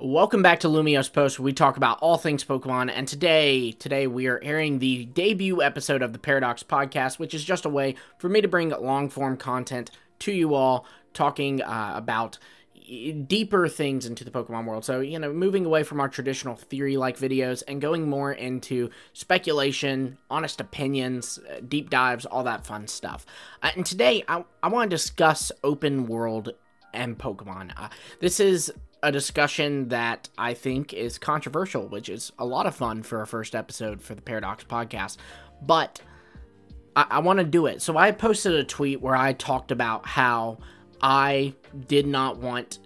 Welcome back to Lumiose Post, where we talk about all things Pokemon, and today we are airing the debut episode of the Paradox Podcast, which is just a way for me to bring long-form content to you all, talking about deeper things into the Pokemon world. So, moving away from our traditional theory-like videos and going more into speculation, honest opinions, deep dives, all that fun stuff. And today, I want to discuss open world and Pokemon. This is a discussion that I think is controversial, which is a lot of fun for our first episode for the Paradox Podcast, but I want to do it. So I posted a tweet where I talked about how I did not want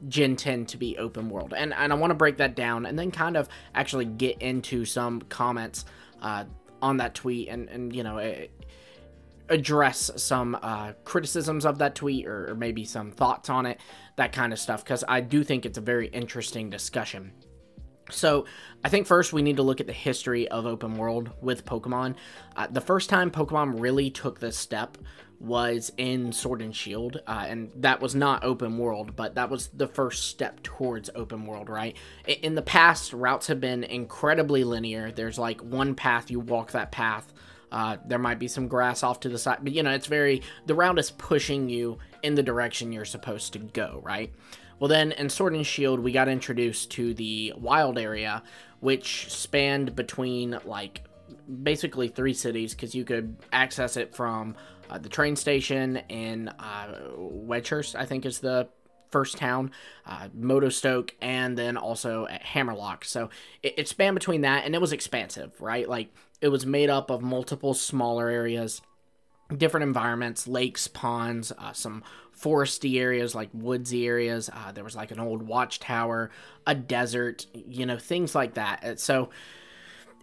Gen 10 to be open world, and I want to break that down and then kind of actually get into some comments on that tweet and address some criticisms of that tweet or maybe some thoughts on it, that kind of stuff, because I do think it's a very interesting discussion. So I think first we need to look at the history of open world with Pokemon. The first time Pokemon really took this step was in Sword and Shield, and that was not open world, but that was the first step towards open world, right? In the past, routes have been incredibly linear. There's like one path, you walk that path. There might be some grass off to the side, but the route is pushing you in the direction you're supposed to go, right? Well, then in Sword and Shield, we got introduced to the wild area, which spanned between basically 3 cities, because you could access it from the train station in Wedgehurst, I think is the first town, Motostoke, and then also at Hammerlock. So it spanned between that, and it was expansive, right? It was made up of multiple smaller areas, different environments, lakes, ponds, some foresty areas, like woodsy areas. There was an old watchtower, a desert, things like that. So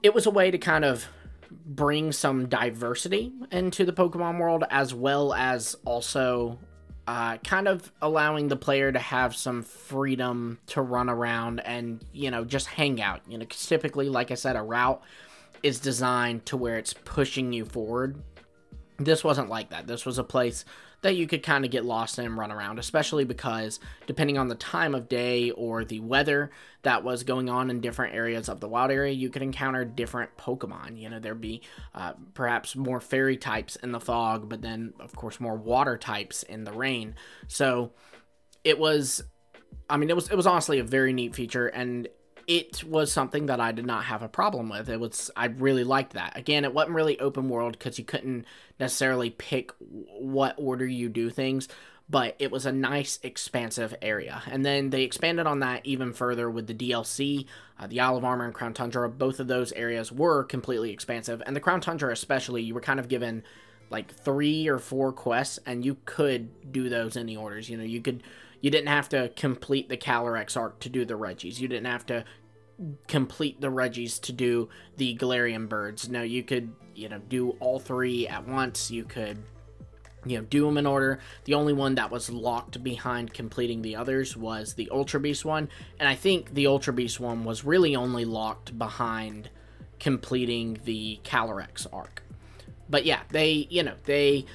it was a way to kind of bring some diversity into the Pokemon world, as well as also kind of allowing the player to have some freedom to run around and, just hang out. 'Cause typically, like I said, a route is designed to where it's pushing you forward. This wasn't like that. This was a place that you could kind of get lost in and run around, especially because depending on the time of day or the weather that was going on in different areas of the wild area, you could encounter different Pokemon. There'd be perhaps more fairy types in the fog, but then, of course, more water types in the rain. So it was honestly a very neat feature, and it was something that I did not have a problem with. I really liked that. Again, it wasn't really open world because you couldn't necessarily pick what order you do things, but it was a nice, expansive area. And then they expanded on that even further with the DLC. The Isle of Armor and Crown Tundra, both of those areas were completely expansive. And the Crown Tundra especially, you were kind of given 3 or 4 quests, and you could do those in the orders. You didn't have to complete the Calyrex arc to do the Regis. You didn't have to complete the Regis to do the Galarian birds. No, you could, do all 3 at once. You could, do them in order. The only one that was locked behind completing the others was the Ultra Beast one, and I think the Ultra Beast one was really only locked behind completing the Calyrex arc. But yeah, they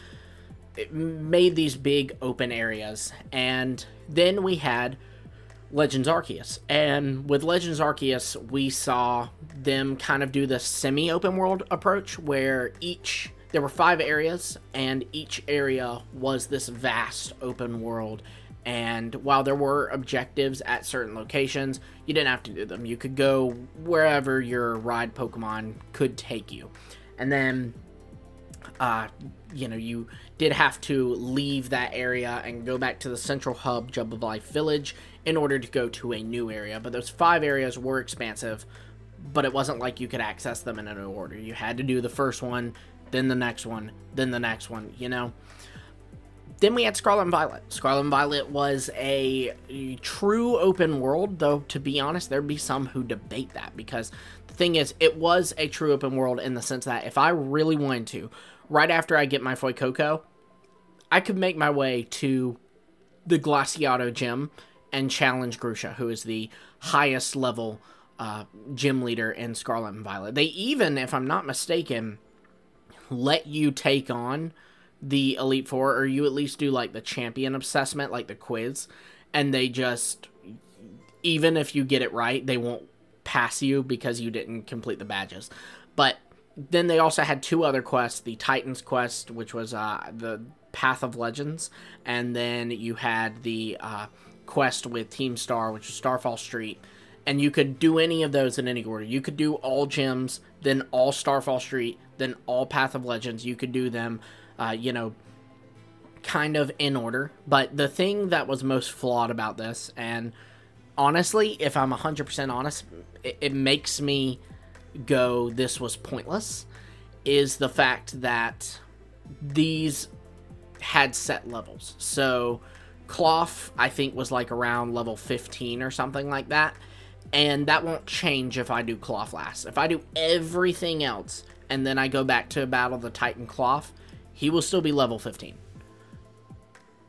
made these big open areas, and then we had Legends Arceus, and with Legends Arceus we saw them kind of do the semi-open world approach, where there were 5 areas, and each area was this vast open world. And while there were objectives at certain locations, you didn't have to do them. You could go wherever your ride Pokemon could take you. And then you did have to leave that area and go back to the central hub, Jubilife Village, in order to go to a new area. But those 5 areas were expansive, but it wasn't like you could access them in an order. You had to do the first one, then the next one, then the next one, Then we had Scarlet and Violet. Scarlet and Violet was a true open world, though, to be honest, there'd be some who debate that, because the thing is, it was a true open world in the sense that if I really wanted to, right after I get my Fuecoco, I could make my way to the Glaciato gym and challenge Grusha, who is the highest level gym leader in Scarlet and Violet. They even, if I'm not mistaken, let you take on the Elite Four, or you at least do the champion assessment, the quiz, and they just even if you get it right, they won't pass you because you didn't complete the badges. But then they also had 2 other quests, the Titans quest, which was the Path of Legends, and then you had the quest with Team Star, which is Starfall Street, and you could do any of those in any order. You could do all gems, then all Starfall Street, then all Path of Legends. You could do them, kind of in order. But the thing that was most flawed about this, and honestly, if I'm 100% honest, it makes me go, this was pointless, is the fact that these had set levels. So Cloth, I think, was like around level 15 or something like that, and that won't change if I do Cloth last. If I do everything else and then I go back to battle the Titan Cloth, he will still be level 15.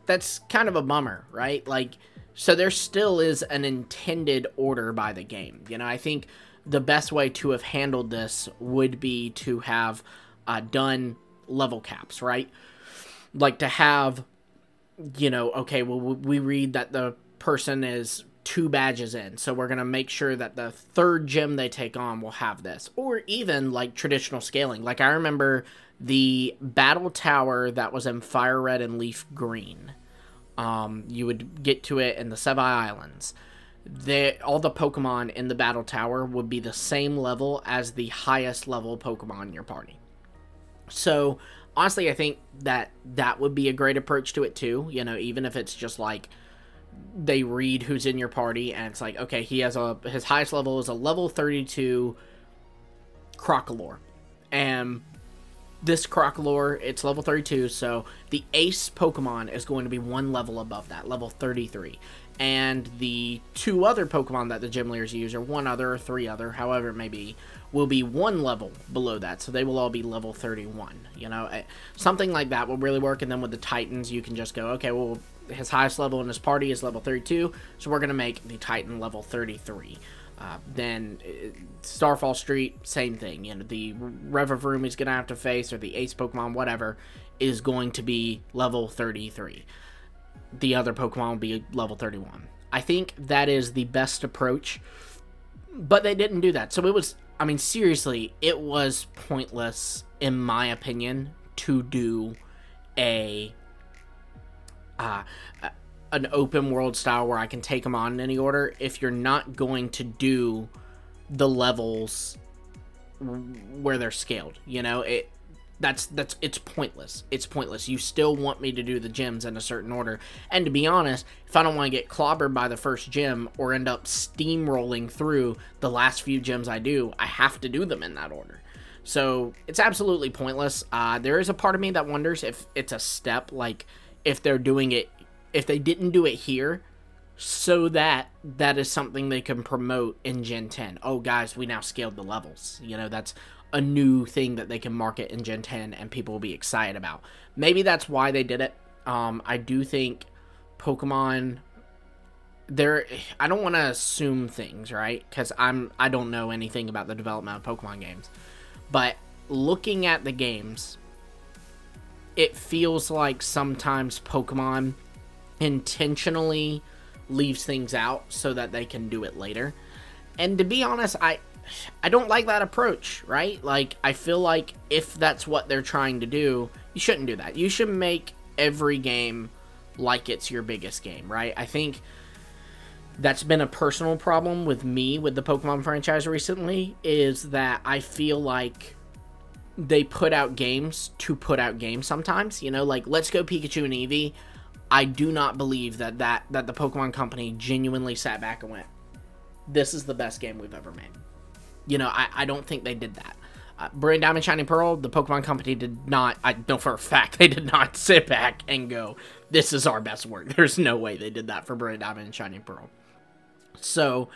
That's kind of a bummer, right? Like, so there still is an intended order by the game. You know, I think the best way to have handled this would be to have done level caps, right? Like to have, you know, okay, well, we read that the person is 2 badges in, so we're going to make sure that the 3rd gym they take on will have this. Or even like traditional scaling. Like I remember the battle tower that was in Fire Red and Leaf Green. You would get to it in the Sevi Islands. All the Pokemon in the battle tower would be the same level as the highest level Pokemon in your party. So honestly, I think that would be a great approach to it too. You know, even if it's just like they read who's in your party and it's like, okay, he has his highest level is a level 32 Crocalor, and this Crocalor, it's level 32, so the ace Pokemon is going to be 1 level above that, level 33. And the 2 other Pokemon that the gym leaders use, or 1 other or 3 other, however it may be, will be 1 level below that, so they will all be level 31. You know, something like that will really work. And then with the Titans, you can just go, okay, well, his highest level in his party is level 32, so we're going to make the Titan level 33. Then Starfall Street, same thing. You know, the Revavroom he's going to have to face, or the Ace Pokemon, whatever, is going to be level 33. The other Pokemon will be level 31. I think that is the best approach, but they didn't do that. So it was, I mean, seriously, it was pointless, in my opinion, to do an open world style where I can take them on in any order if you're not going to do the levels where they're scaled. You know, it's pointless. It's pointless. You still want me to do the gyms in a certain order. And to be honest, if I don't want to get clobbered by the first gym or end up steamrolling through the last few gyms I do, I have to do them in that order. So it's absolutely pointless. There is a part of me that wonders if it's a step, like if they're doing it, if they didn't do it here, so that is something they can promote in Gen 10. Oh, guys, we now scaled the levels. You know, that's a new thing that they can market in Gen 10 and people will be excited about. Maybe that's why they did it. I do think Pokemon, I don't want to assume things, right? Because I don't know anything about the development of Pokemon games. But looking at the games, it feels like sometimes Pokemon intentionally leaves things out so that they can do it later. And to be honest, I don't like that approach, right? Like, I feel like if that's what they're trying to do, you shouldn't do that. You should make every game like it's your biggest game, right? I think that's been a personal problem with me with the Pokemon franchise recently, is that I feel like they put out games to put out games sometimes. You know, like Let's Go Pikachu and Eevee, I do not believe that the Pokemon Company genuinely sat back and went, this is the best game we've ever made. You know, I don't think they did that. Brilliant Diamond Shining Pearl, the Pokemon Company did not, I know for a fact, they did not sit back and go, this is our best work. There's no way they did that for Brilliant Diamond and Shining Pearl. So,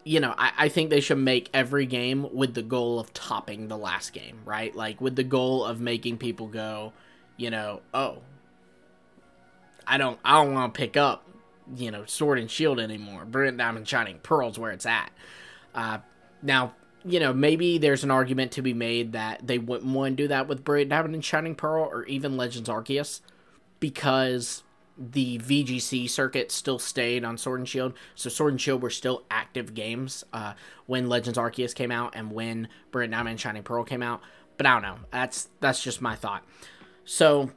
you know, I think they should make every game with the goal of topping the last game, right? Like, with the goal of making people go, you know, oh, I don't want to pick up, you know, Sword and Shield anymore. Brilliant Diamond Shining Pearl's where it's at. Now, you know, maybe there's an argument to be made that they wouldn't want to do that with Brilliant Diamond and Shining Pearl, or even Legends Arceus, because the VGC circuit still stayed on Sword and Shield. So Sword and Shield were still active games when Legends Arceus came out and when Brilliant Diamond and Shining Pearl came out. But I don't know. That's just my thought. So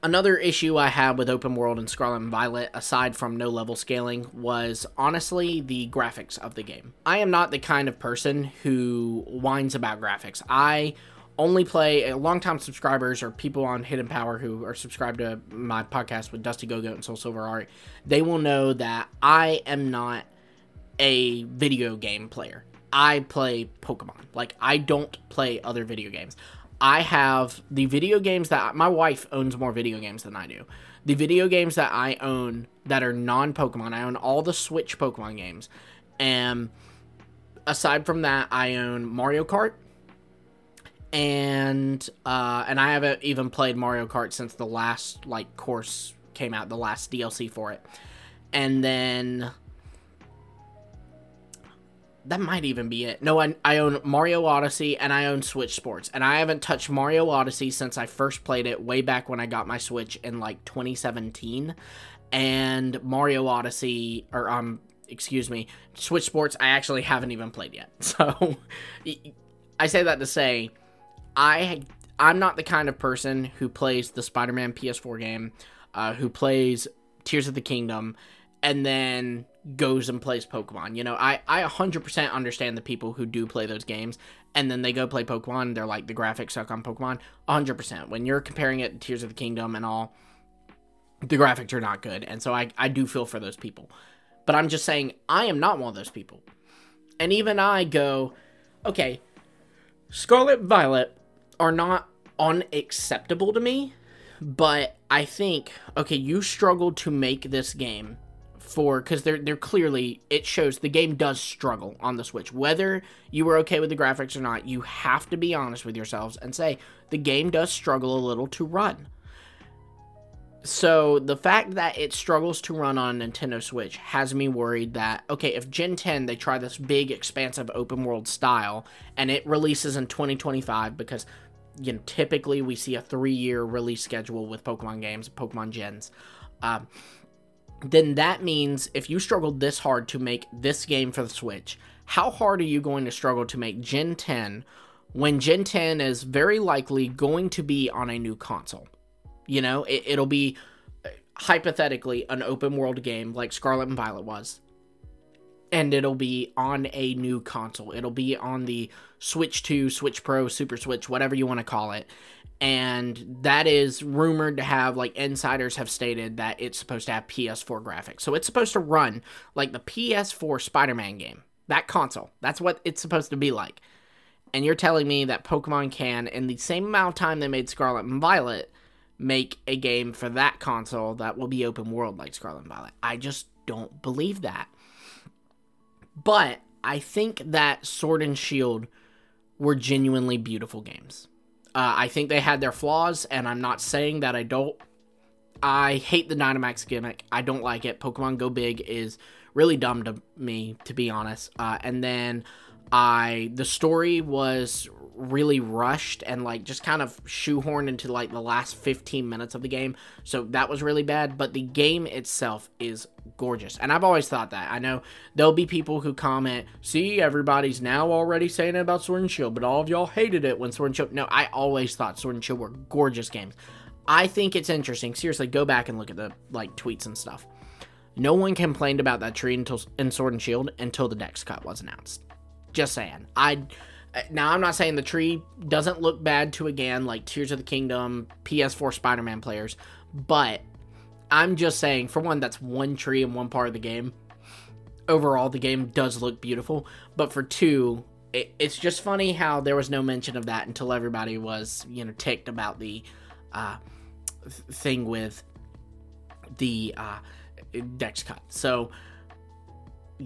another issue I had with Open World and Scarlet and Violet, aside from no level scaling, was honestly the graphics of the game. I am not the kind of person who whines about graphics. I only play, longtime subscribers or people on Hidden Power who are subscribed to my podcast with Dusty Go-Goat and Soul Silver Art, they will know that I am not a video game player. I play Pokemon. Like, I don't play other video games. I have the video games that my wife owns more video games than I do. The video games that I own that are non-Pokemon, I own all the Switch Pokemon games. And aside from that, I own Mario Kart. And I haven't even played Mario Kart since the last, like, course came out, the last DLC for it. And then that might even be it. No, I own Mario Odyssey and I own Switch Sports. And I haven't touched Mario Odyssey since I first played it way back when I got my Switch in, like, 2017. And Mario Odyssey, or, excuse me, Switch Sports, I actually haven't even played yet. So, I say that to say, I'm not the kind of person who plays the Spider-Man PS4 game, who plays Tears of the Kingdom, and then goes and plays Pokemon. You know, I 100% understand the people who do play those games, and then they go play Pokemon, and they're like, the graphics suck on Pokemon. 100%. When you're comparing it to Tears of the Kingdom and all, the graphics are not good, and so I do feel for those people. But I'm just saying, I am not one of those people. And even I go, okay, Scarlet and Violet are not unacceptable to me, but I think, okay, you struggled to make this game because they're clearly, it shows the game does struggle on the Switch. Whether you were okay with the graphics or not, you have to be honest with yourselves and say, the game does struggle a little to run. So the fact that it struggles to run on a Nintendo Switch has me worried that, okay, if Gen 10, they try this big, expansive open world style, and it releases in 2025, because, you know, typically we see a 3-year release schedule with Pokemon games, Pokemon gens, then that means if you struggled this hard to make this game for the Switch, how hard are you going to struggle to make Gen 10 when Gen 10 is very likely going to be on a new console? You know, it'll be, hypothetically, an open world game like Scarlet and Violet was. And it'll be on a new console. It'll be on the Switch 2, Switch Pro, Super Switch, whatever you want to call it. And that is rumored to have, like, insiders have stated that it's supposed to have PS4 graphics. So it's supposed to run like the PS4 Spider-Man game. That console. That's what it's supposed to be like. And you're telling me that Pokemon can, in the same amount of time they made Scarlet and Violet, make a game for that console that will be open world like Scarlet and Violet. I just don't believe that. But I think that Sword and Shield were genuinely beautiful games. I think they had their flaws, and I'm not saying that I don't. I hate the Dynamax gimmick. I don't like it. Pokemon Go Big is really dumb to me, to be honest. And then the story was really rushed and, like, just kind of shoehorned into, like, the last 15 minutes of the game. So that was really bad. But the game itself is gorgeous. And I've always thought that. I know there'll be people who comment, see, everybody's now already saying it about Sword and Shield, but all of y'all hated it when Sword and Shield. No, I always thought Sword and Shield were gorgeous games. I think it's interesting. Seriously, go back and look at the, like, tweets and stuff. No one complained about that tree in Sword and Shield until the Dex Cut was announced. Just saying. Now, I'm not saying the tree doesn't look bad to, again, like Tears of the Kingdom, PS4 Spider-Man players, but I'm just saying, for one, that's one tree in one part of the game. Overall, the game does look beautiful, but for two, it's just funny how there was no mention of that until everybody was, you know, ticked about the thing with the Dex Cut. So,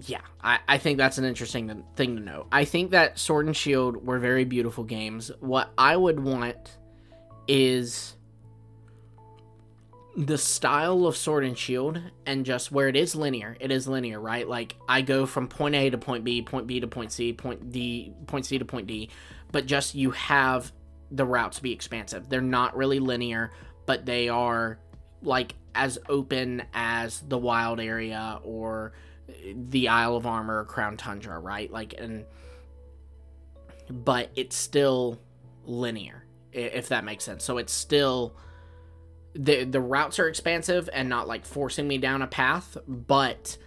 yeah, I think that's an interesting thing to know. I think that Sword and Shield were very beautiful games. What I would want is the style of Sword and Shield, and just where it is linear, right? Like, I go from point A to point B, point B to point C, point C to point D, but just you have the routes be expansive. They're not really linear, but they are, like, as open as the wild area or the Isle of Armor or Crown Tundra, right? But it's still linear, if that makes sense. So it's still, the routes are expansive and not like forcing me down a path, but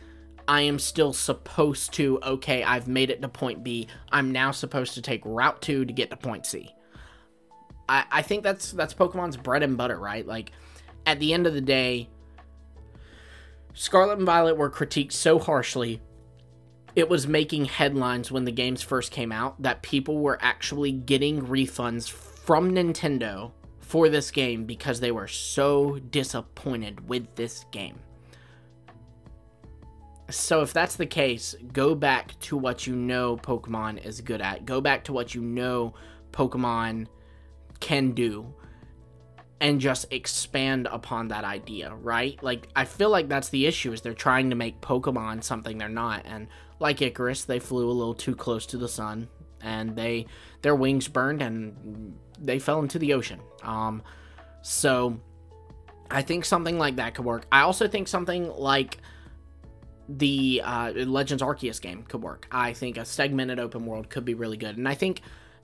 I am still supposed to, okay, I've made it to point B, I'm now supposed to take Route 2 to get to point C. I think that's Pokemon's bread and butter, right? Like, at the end of the day, Scarlet and Violet were critiqued so harshly, it was making headlines when the games first came out that people were actually getting refunds from Nintendo for this game because they were so disappointed with this game. So if that's the case, go back to what you know Pokemon is good at. Go back to what you know Pokemon can do and just expand upon that idea, right? Like, I feel like that's the issue, is they're trying to make Pokemon something they're not. And like Icarus, they flew a little too close to the sun and their wings burned and they fell into the ocean. So I think something like that could work. I also think something like the Legends Arceus game could work. I think a segmented open world could be really good. And I think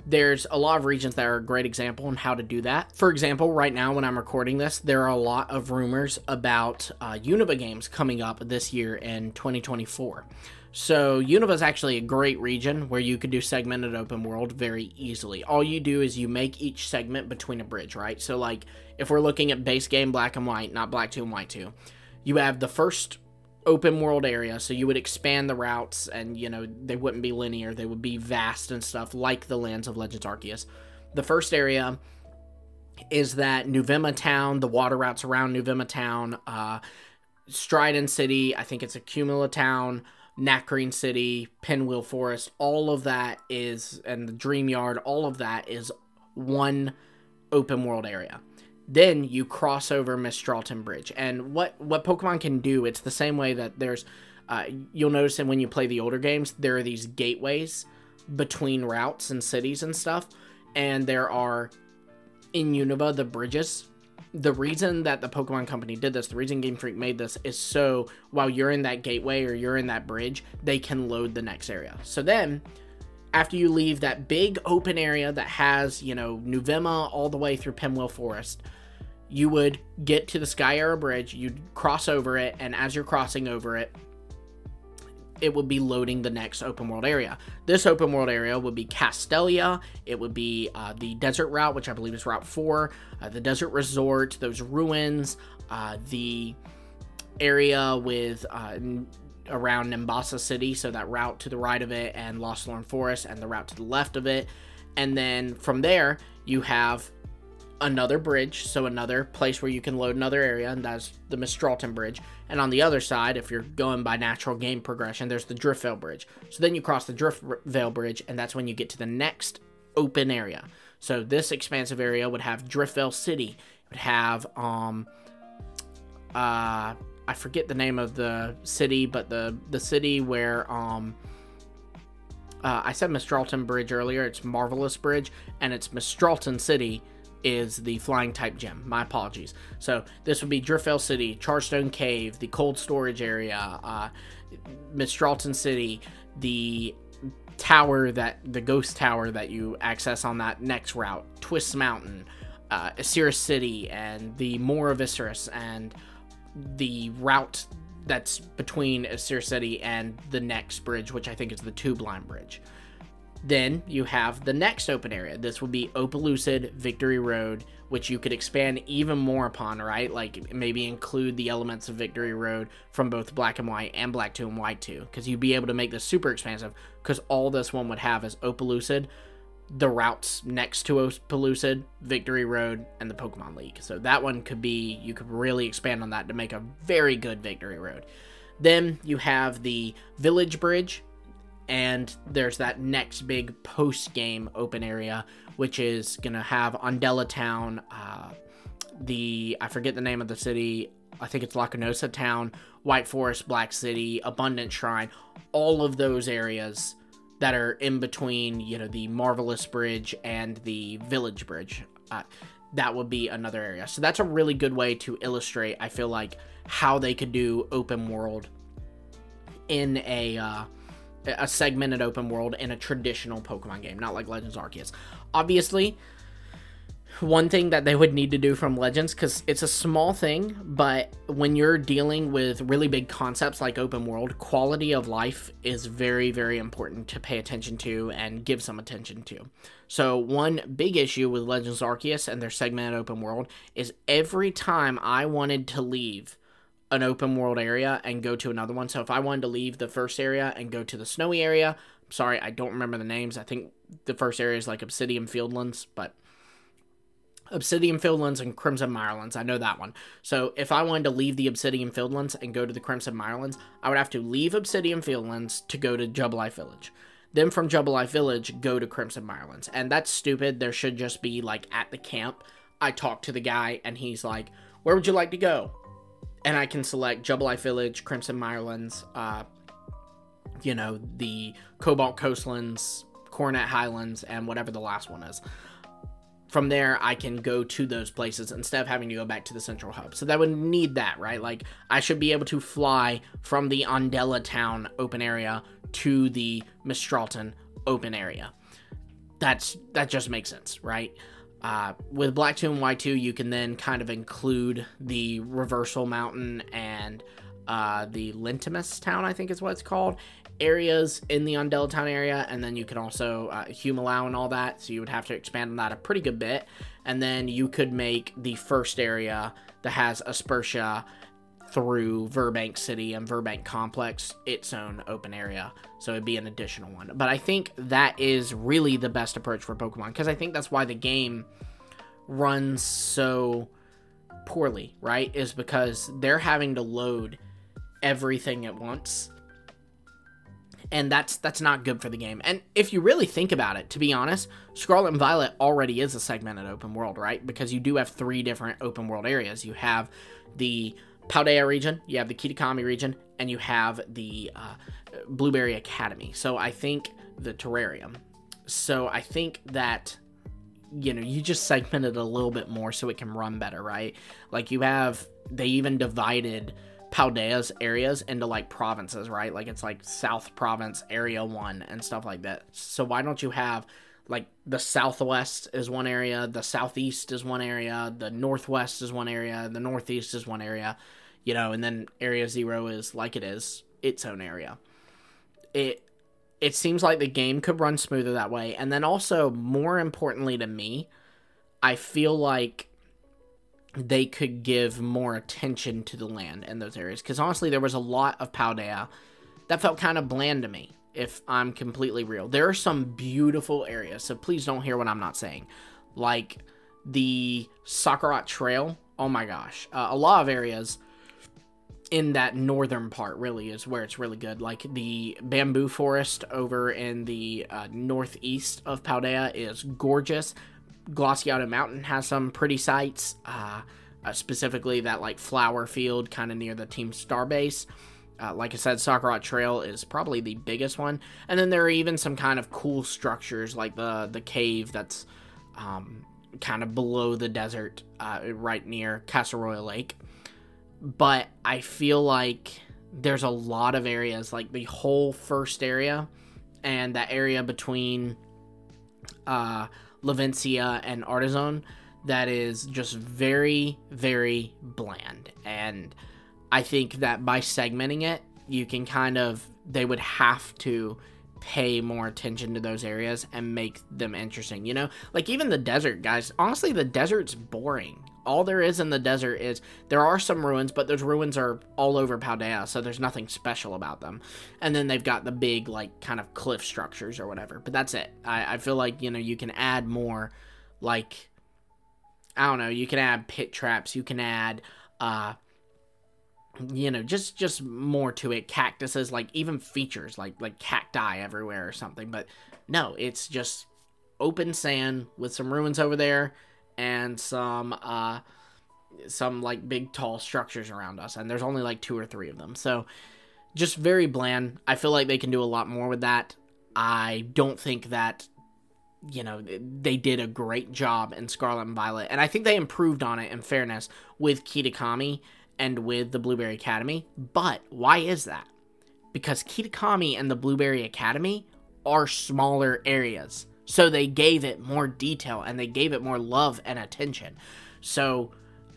there's a lot of regions that are a great example on how to do that. For example, right now when I'm recording this, there are a lot of rumors about Unova games coming up this year in 2024. So Unova is actually a great region where you could do segmented open world very easily. All you do is you make each segment between a bridge, right? So like if we're looking at base game Black and White, not Black 2 and White 2, you have the first open world area, so you would expand the routes and, you know, they wouldn't be linear, they would be vast and stuff like the lands of Legends Arceus. The first area is that Nuvema Town, the water routes around Nuvema Town, Stridon City, I think it's Accumula Town, Nacrene City, Pinwheel Forest, all of that is, and the Dream Yard, all of that is one open world area. Then you cross over Mistralton Bridge. And what Pokemon can do, it's the same way that there's, you'll notice that when you play the older games, there are these gateways between routes and cities and stuff. And there are, in Unova, the bridges. The reason that the Pokemon Company did this, the reason Game Freak made this, is so while you're in that gateway or you're in that bridge, they can load the next area. So then, after you leave that big open area that has, you know, Nuvema all the way through Pinwheel Forest, you would get to the Sky Arrow Bridge, you'd cross over it, and as you're crossing over it, it would be loading the next open world area. This open world area would be Castelia, it would be the desert route, which I believe is Route 4, the desert resort, those ruins, the area with around Nimbasa City, so that route to the right of it, and Lost Lorn Forest, and the route to the left of it. And then from there, you have another bridge, so another place where you can load another area, and that's the Mistralton Bridge. And on the other side, if you're going by natural game progression, there's the Driftvale Bridge. So then you cross the Driftvale Bridge, and that's when you get to the next open area. So this expansive area would have Driftvale City. It would have, I forget the name of the city, but the city where, I said Mistralton Bridge earlier, it's Marvelous Bridge, and it's Mistralton City is the flying type gym. My apologies. So this would be Driftvale City, Chargestone Cave, the cold storage area, Mistralton City, the tower the ghost tower that you access on that next route, Twist Mountain, Osiris City, and the Moor of Osiris, and the route that's between Osiris City and the next bridge, which I think is the Tube Line Bridge. Then you have the next open area. This will be Opelucid Victory Road, which you could expand even more upon, right? Like maybe include the elements of Victory Road from both Black and White and Black 2 and White 2, because you'd be able to make this super expansive, because all this one would have is Opelucid, the routes next to Opelucid, Victory Road, and the Pokemon League. So that one could be, you could really expand on that to make a very good Victory Road. Then you have the Village Bridge, and there's that next big post-game open area, which is going to have Undella Town, I forget the name of the city, I think it's Lacunosa Town, White Forest, Black City, Abundant Shrine, all of those areas that are in between, you know, the Marvelous Bridge and the Village Bridge. that would be another area. So that's a really good way to illustrate, I feel like, how they could do open world in a segmented open world in a traditional Pokemon game, not like Legends Arceus. Obviously, one thing that they would need to do from Legends, because it's a small thing, but when you're dealing with really big concepts like open world, quality of life is very, very important to pay attention to and give some attention to. So one big issue with Legends Arceus and their segmented open world is every time I wanted to leave an open world area and go to another one, so if I wanted to leave the first area and go to the snowy area, I'm sorry, I don't remember the names. I think the first area is like Obsidian Fieldlands, but Obsidian Fieldlands and Crimson Mirelands, I know that one. So if I wanted to leave the Obsidian Fieldlands and go to the Crimson Mirelands, I would have to leave Obsidian Fieldlands to go to Jubilife Village. Then from Jubilife Village, go to Crimson Mirelands. And that's stupid. There should just be, like, at the camp, I talk to the guy, and he's like, where would you like to go? And I can select Jubilife Village, Crimson Mirelands, the Cobalt Coastlands, Coronet Highlands, and whatever the last one is. From there, I can go to those places instead of having to go back to the central hub. So that would need that, right? Like, I should be able to fly from the Andela Town open area to the Mistralton open area. That just makes sense, right? With Black 2 and Y2, you can then kind of include the Reversal Mountain and the Lentimus Town, I think is what it's called, areas in the Andela Town area, and then you can also Humilau and all that, so you would have to expand on that a pretty good bit, and then you could make the first area that has Aspertia through Verbank City and Verbank Complex its own open area, so it'd be an additional one. But I think that is really the best approach for Pokemon, because I think that's why the game runs so poorly, right? Is because they're having to load everything at once, and that's not good for the game. And if you really think about it, to be honest, Scarlet and Violet already is a segmented open world, right? Because you do have 3 different open world areas. You have the Paldea region, you have the Kitakami region, and you have the Blueberry Academy. So I think the Terrarium. So I think that, you just segment it a little bit more so it can run better, right? Like they even divided Paldea's areas into like provinces, right? Like it's like South Province Area 1 and stuff like that. So why don't you have like the Southwest is one area, the Southeast is one area, the Northwest is one area, the Northeast is one area, and then Area 0 is like it is its own area. It seems like the game could run smoother that way. And then also, more importantly to me, I feel like they could give more attention to the land in those areas. Because honestly, there was a lot of Paldea that felt kind of bland to me, if I'm completely real. There are some beautiful areas, so please don't hear what I'm not saying. Like the Sakurat Trail, oh my gosh. A lot of areas in that northern part really is where it's really good. Like the Bamboo Forest over in the northeast of Paldea is gorgeous. Glaciato Mountain has some pretty sights, specifically that like flower field kind of near the Team Starbase. Like I said, Sakurat Trail is probably the biggest one. And then there are even some kind of cool structures like the cave that's kind of below the desert right near Castle Royal Lake. But I feel like there's a lot of areas, like the whole first area and that area between Levencia and Artizon, that is just very, very bland. And I think that by segmenting it, you can they would have to pay more attention to those areas and make them interesting, Like even the desert, guys, honestly, the desert's boring. All there is in the desert is, there are some ruins, but those ruins are all over Paldea, so there's nothing special about them. And then they've got the big, like, kind of cliff structures or whatever, but that's it. I feel like, you can add more, like, I don't know, you can add pit traps, you can add, just more to it. Cactuses, like, even features, like cacti everywhere or something, but no, it's just open sand with some ruins over there, and some like big tall structures around us, and there's only like 2 or 3 of them, so just very bland. I feel like they can do a lot more with that. I don't think that you know, they did a great job in Scarlet and Violet. And I think they improved on it, in fairness, with Kitakami and with the Blueberry Academy. But why is that? Because Kitakami and the Blueberry Academy are smaller areas. So they gave it more detail and they gave it more love and attention. So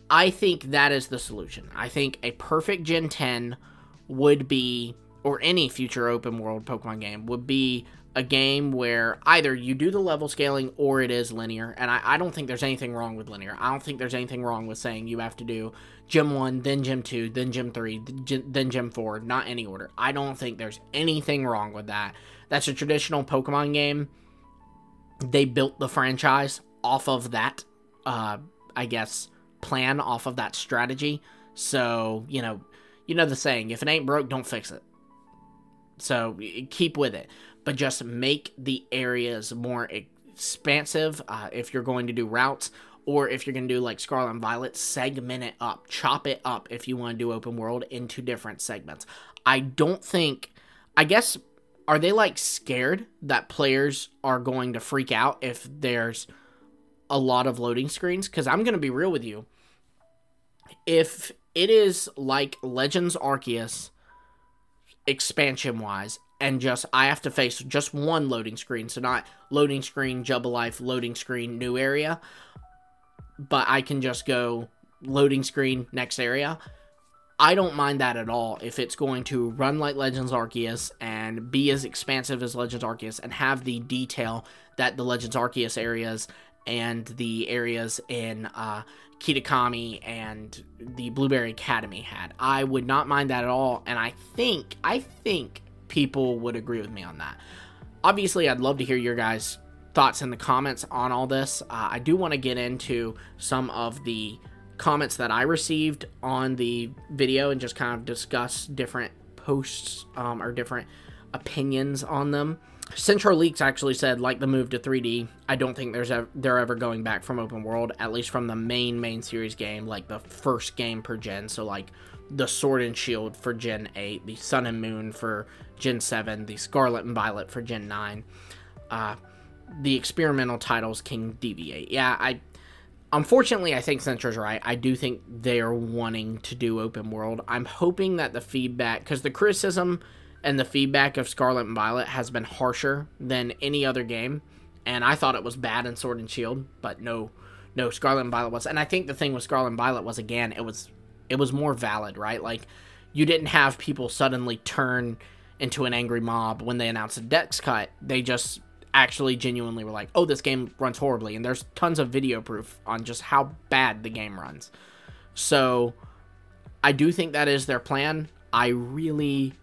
I think that is the solution. I think a perfect Gen 10 would be, or any future open world Pokemon game, would be a game where either you do the level scaling or it is linear. And I don't think there's anything wrong with linear. I don't think there's anything wrong with saying you have to do Gym 1, then Gym 2, then Gym 3, then Gym 4, not any order. I don't think there's anything wrong with that. That's a traditional Pokemon game. They built the franchise off of that, I guess, plan, off of that strategy. So, you know the saying, if it ain't broke, don't fix it. So keep with it, but just make the areas more expansive if you're going to do routes, or if you're going to do like Scarlet and Violet, segment it up, chop it up if you want to do open world into different segments. I guess, are they like scared that players are going to freak out if there's a lot of loading screens? Because I'm going to be real with you. If it is like Legends Arceus expansion-wise, and just I have to face just one loading screen, so not loading screen, Jubilife, loading screen, new area, but I can just go loading screen, next area, I don't mind that at all if it's going to run like Legends Arceus and be as expansive as Legends Arceus and have the detail that the Legends Arceus areas and the areas in Kitakami and the Blueberry Academy had. I would not mind that at all, and I think people would agree with me on that. Obviously, I'd love to hear your guys' thoughts in the comments on all this. I do want to get into some of the comments that I received on the video and just kind of discuss different posts or different opinions on them. Central Leaks actually said, like the move to 3D, I don't think they're ever going back from open world, at least from the main series game, like the first game per gen. So like the Sword and Shield for Gen 8, the Sun and Moon for Gen 7, the Scarlet and Violet for Gen 9. The experimental titles can deviate. Yeah, unfortunately, I think Centra's right. I do think they are wanting to do open world. I'm hoping that the feedback, because the criticism and the feedback of Scarlet and Violet has been harsher than any other game, and I thought it was bad in Sword and Shield, but no, Scarlet and Violet was. And I think the thing with Scarlet and Violet was, again, it was more valid, right? Like, you didn't have people suddenly turn into an angry mob when they announced a dex cut. They just actually genuinely were like, oh, this game runs horribly, and there's tons of video proof on just how bad the game runs. So I do think that is their plan. I really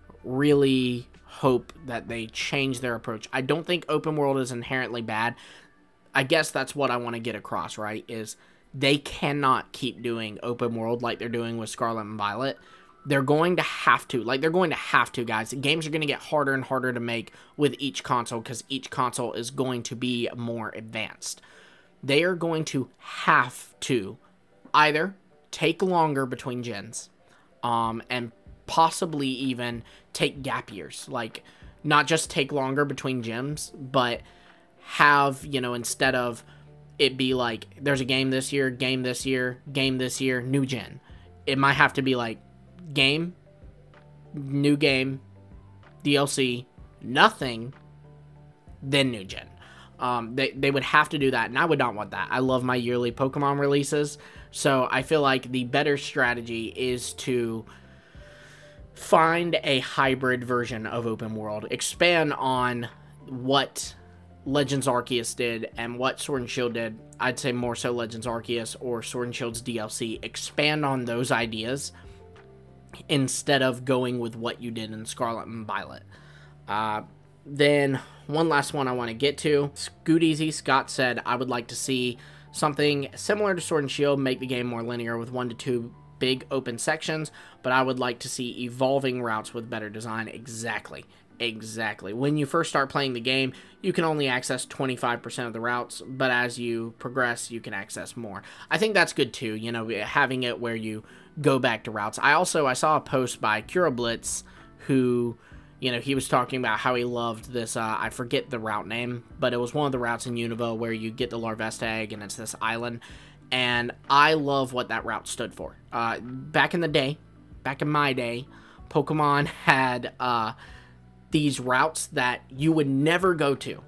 hope that they change their approach. I don't think open world is inherently bad. I guess that's what I want to get across, right? Is they cannot keep doing open world like they're doing with Scarlet and Violet. They're going to have to. Like, they're going to have to, guys. Games are going to get harder and harder to make with each console because each console is going to be more advanced. They are going to have to either take longer between gens and possibly even take gap years. Like, not just take longer between gyms, but have, instead of it be like, there's a game this year, game this year, game this year, new gen. It might have to be like, game, new game, DLC, nothing, then new gen. They would have to do that, and I would not want that. I love my yearly Pokemon releases, so I feel like the better strategy is to find a hybrid version of open world, expand on what Legends Arceus did and what Sword and Shield did. I'd say more so Legends Arceus or Sword and Shield's DLC. Expand on those ideas instead of going with what you did in Scarlet and Violet. Then one last one I want to get to. Scoot Easy Scott said, I would like to see something similar to Sword and Shield, make the game more linear with 1 to 2 big open sections, but I would like to see evolving routes with better design. Exactly. When you first start playing the game, you can only access 25% of the routes, but as you progress, you can access more. I think that's good too, having it where you go back to routes. I saw a post by Cura Blitz who you know, he was talking about how he loved this, I forget the route name, but it was one of the routes in Unova where you get the Larvesta egg and it's this island, and I love what that route stood for. Back in the day, back in my day, Pokemon had these routes that you would never go to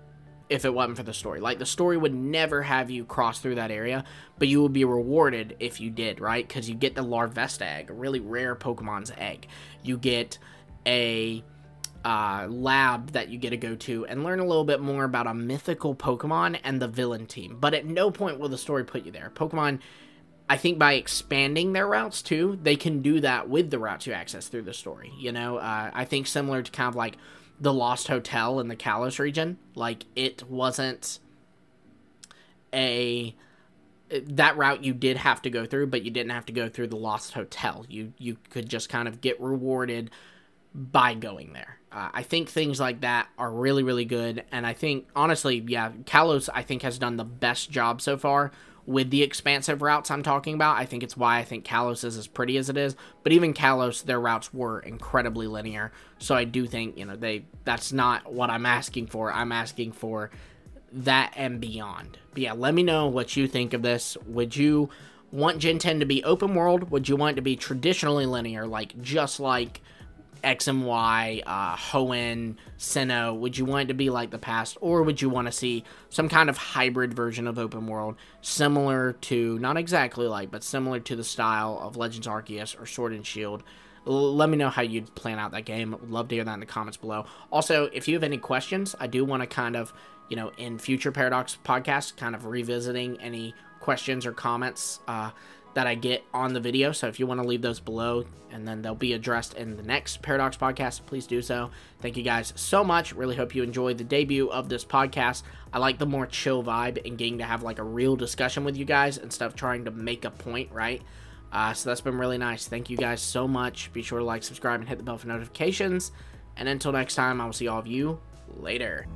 if it wasn't for the story. Like, the story would never have you cross through that area, but you would be rewarded if you did, right? Because you get the Larvesta egg, a really rare Pokemon's egg. You get a lab that you get to go to and learn a little bit more about a mythical Pokemon and the villain team. But at no point will the story put you there. Pokemon, I think by expanding their routes too, they can do that with the routes you access through the story. You know, I think similar to kind of like the Lost Hotel in the Kalos region. Like, it wasn't that route you did have to go through, but you didn't have to go through the Lost Hotel. You could just kind of get rewarded by going there. I think things like that are really, really good, and I think, honestly, yeah, Kalos, I think, has done the best job so far with the expansive routes I'm talking about. I think it's why I think Kalos is as pretty as it is, but even Kalos, their routes were incredibly linear, so I do think, you know, that's not what I'm asking for. I'm asking for that and beyond. But yeah, let me know what you think of this. Would you want Gen 10 to be open world? Would you want it to be traditionally linear, like just like X and Y, Hoenn, Sinnoh? Would you want it to be like the past, or would you want to see some kind of hybrid version of open world, similar to, not exactly like, but similar to the style of Legends Arceus or Sword and Shield? Let me know how you'd plan out that game. Would love to hear that in the comments below. Also, if you have any questions, I do want to kind of, you know, in future Paradox podcasts, kind of revisiting any questions or comments that I get on the video. So if you want to leave those below, and then they'll be addressed in the next Paradox podcast, please do so. Thank you guys so much. Really hope you enjoyed the debut of this podcast. I like the more chill vibe and getting to have like a real discussion with you guys instead of trying to make a point, right? So that's been really nice. Thank you guys so much. Be sure to like, subscribe, and hit the bell for notifications. And until next time, I will see all of you later.